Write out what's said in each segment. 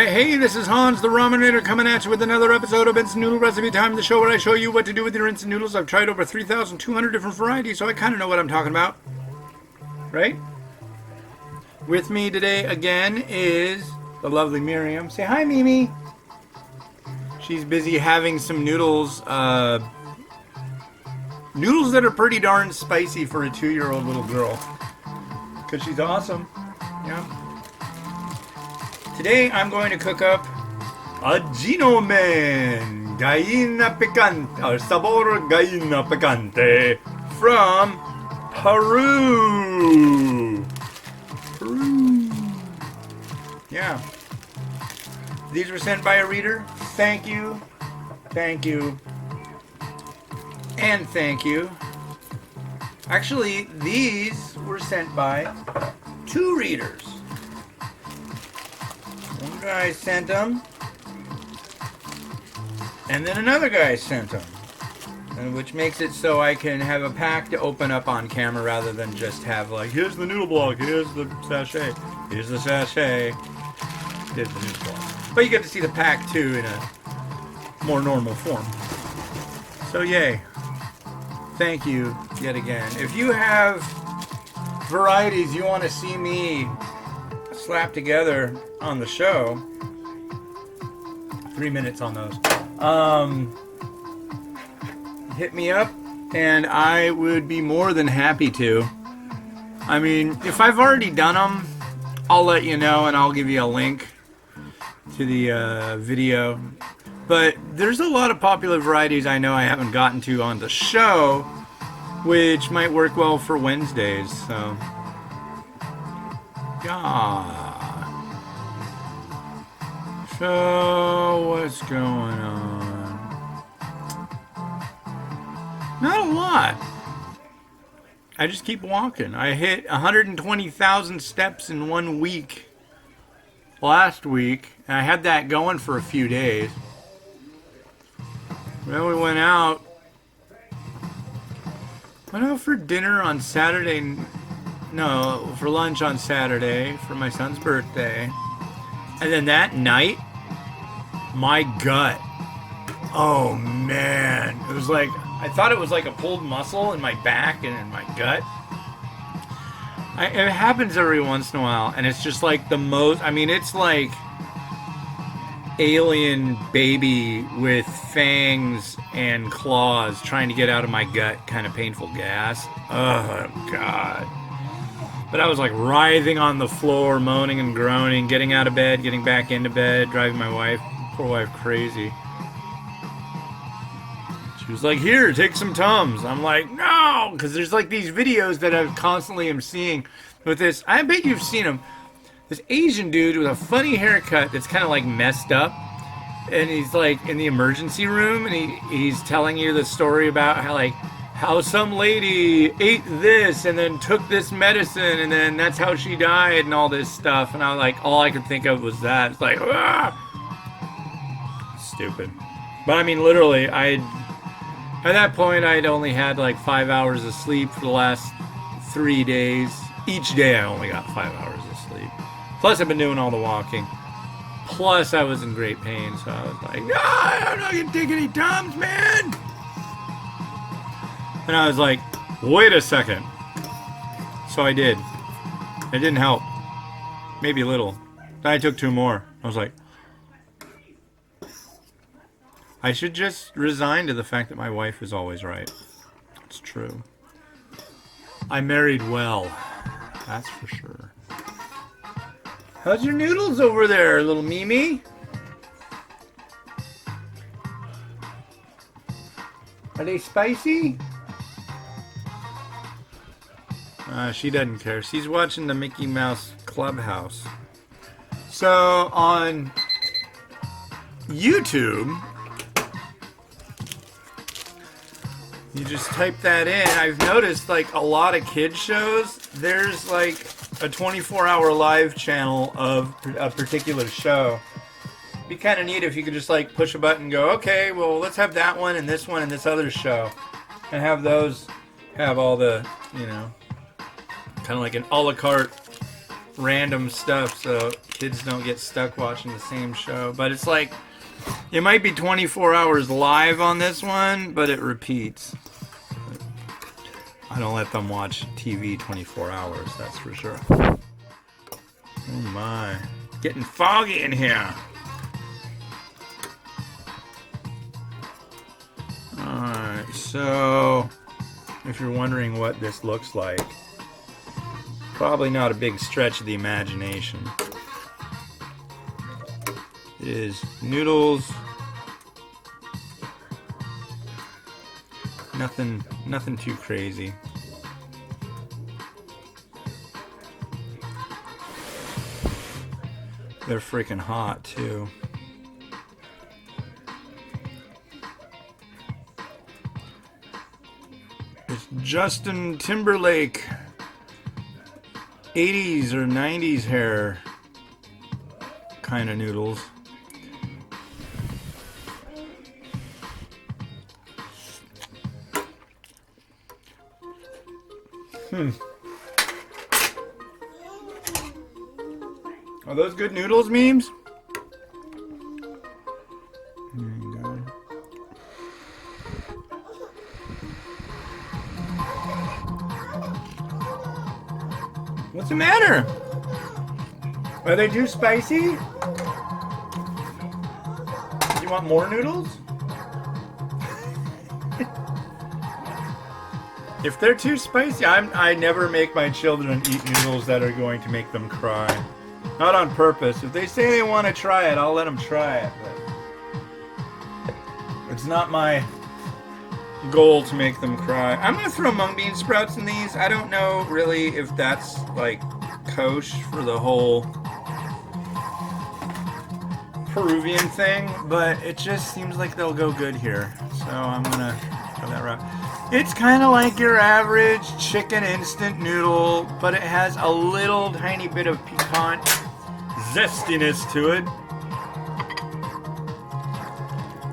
Alright, hey, this is Hans, the Ramenator, coming at you with another episode of Instant Noodle Recipe Time, the show where I show you what to do with your instant noodles. I've tried over 3,200 different varieties, so I kind of know what I'm talking about. Right? With me today again is the lovely Miriam. Say hi, Mimi. She's busy having some noodles, noodles that are pretty darn spicy for a 2-year-old little girl. Because she's awesome. Yeah. Today I'm going to cook up Aji-No-Men Gallina Picante, or Sabor Gallina Picante from Peru. Yeah. These were sent by a reader. Thank you. Thank you. And thank you. Actually, these were sent by 2 readers. One guy sent them, and then another guy sent them, and which makes it so I can have a pack to open up on camera rather than just have like, here's the noodle block, here's the sachet, here's the sachet, here's the noodle block. But you get to see the pack too in a more normal form. So yay. Thank you yet again. If you have varieties you want to see me slap together on the show, 3 minutes on those, hit me up and I would be more than happy to. I mean, if I've already done them, I'll let you know and I'll give you a link to the video. But there's a lot of popular varieties I know I haven't gotten to on the show, which might work well for Wednesdays, so yeah. So, what's going on? Not a lot. I just keep walking. I hit 120,000 steps in 1 week last week, and I had that going for a few days. Then we went out for dinner on Saturday. No, for lunch on Saturday for my son's birthday. And then that night, my gut. Oh man. It was like, I thought it was like a pulled muscle in my back and in my gut. It happens every once in a while, and it's just like the most, I mean, it's like alien baby with fangs and claws trying to get out of my gut, kind of painful gas. Oh God. But I was like writhing on the floor, moaning and groaning, getting out of bed, getting back into bed, driving my poor wife crazy. She was like, here, take some Tums. I'm like, no, because there's like these videos that I constantly am seeing with this. I bet you've seen them. This Asian dude with a funny haircut that's kind of like messed up. And he's like in the emergency room, and he's telling you the story about how some lady ate this and then took this medicine and then that's how she died and all this stuff. And I was like, all I could think of was that. It's like, ah! Stupid. But I mean, literally, at that point, I'd only had like 5 hours of sleep for the last 3 days. Each day I only got 5 hours of sleep. Plus I've been doing all the walking. Plus I was in great pain, so I was like, no, I'm not gonna take any Tums, man! And I was like, wait a second. So I did. It didn't help. Maybe a little. Then I took 2 more. I was like, I should just resign to the fact that my wife is always right. It's true. I married well. That's for sure. How's your noodles over there, little Mimi? Are they spicy? She doesn't care. She's watching the Mickey Mouse Clubhouse. So on YouTube, you just type that in. I've noticed like a lot of kids shows, there's like a 24-hour live channel of a particular show. It'd be kind of neat if you could just like push a button and go, okay, well let's have that one and this other show. And have those have all the, you know, kind of like an a la carte random stuff so kids don't get stuck watching the same show. But it's like, it might be 24 hours live on this one, but it repeats. I don't let them watch TV 24 hours, that's for sure. Oh my. Getting foggy in here. Alright, so if you're wondering what this looks like, probably not a big stretch of the imagination. It is noodles. Nothing too crazy. They're freaking hot too. It's Justin Timberlake 80s or 90s hair kind of noodles. Are those good noodles, memes? There you go. What's the matter? Are they too spicy? Do you want more noodles? If they're too spicy, I never make my children eat noodles that are going to make them cry. Not on purpose. If they say they want to try it, I'll let them try it. But it's not my goal to make them cry. I'm going to throw mung bean sprouts in these. I don't know really if that's like kosher for the whole Peruvian thing, but it just seems like they'll go good here. So I'm going to go that route. It's kind of like your average chicken instant noodle, but it has a little tiny bit of piquant zestiness to it.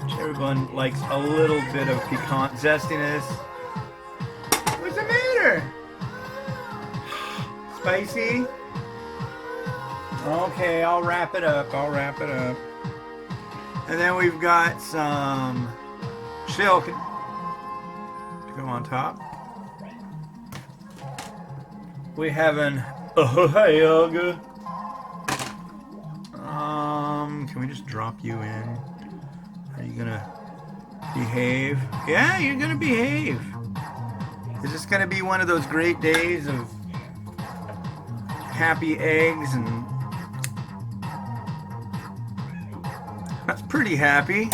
Which everyone likes a little bit of piquant zestiness. What's the matter? Spicy? Okay, I'll wrap it up. And then we've got some shell to go on top. We have an yoga. Can we just drop you in? Are you gonna behave? Yeah, you're gonna behave. Is this gonna be one of those great days of happy eggs? And that's pretty happy.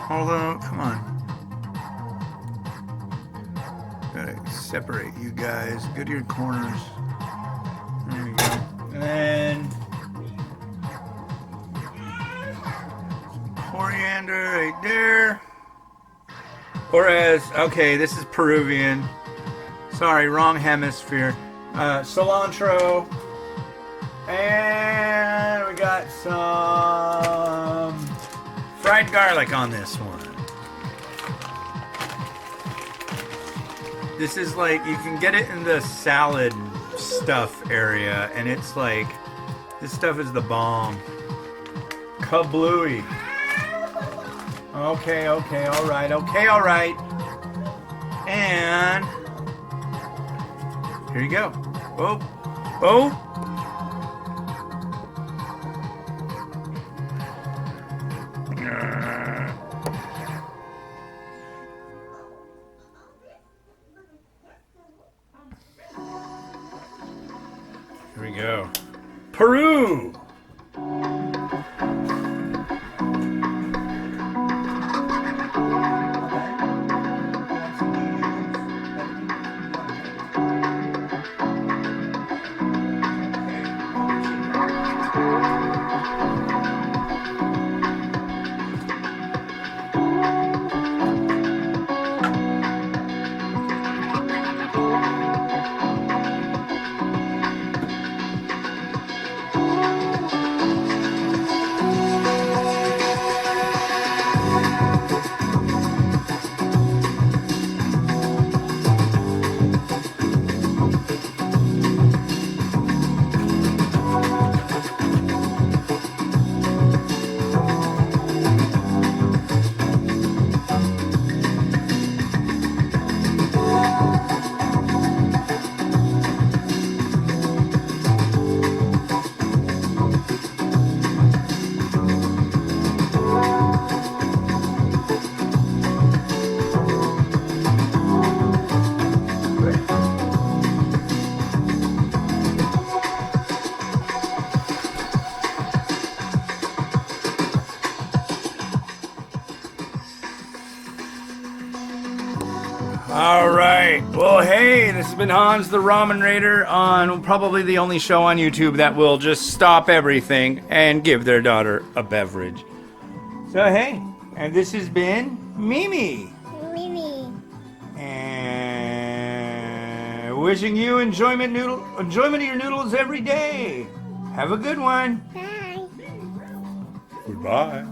Although, come on. Gotta separate you guys. Go to your corners. There you go. And then coriander right there. Whereas, okay, this is Peruvian. Sorry, wrong hemisphere. Cilantro. And we got some fried garlic on this one. This is like, you can get it in the salad stuff area, and it's like, this stuff is the bomb. Kablooey. Okay, alright. And here you go. Oh. Here we go. Peru! All right. Well, hey, this has been Hans the Ramen Raider on probably the only show on YouTube that will just stop everything and give their daughter a beverage. So, hey, and this has been Mimi. Mimi. And wishing you enjoyment of your noodles every day. Have a good one. Bye. Goodbye.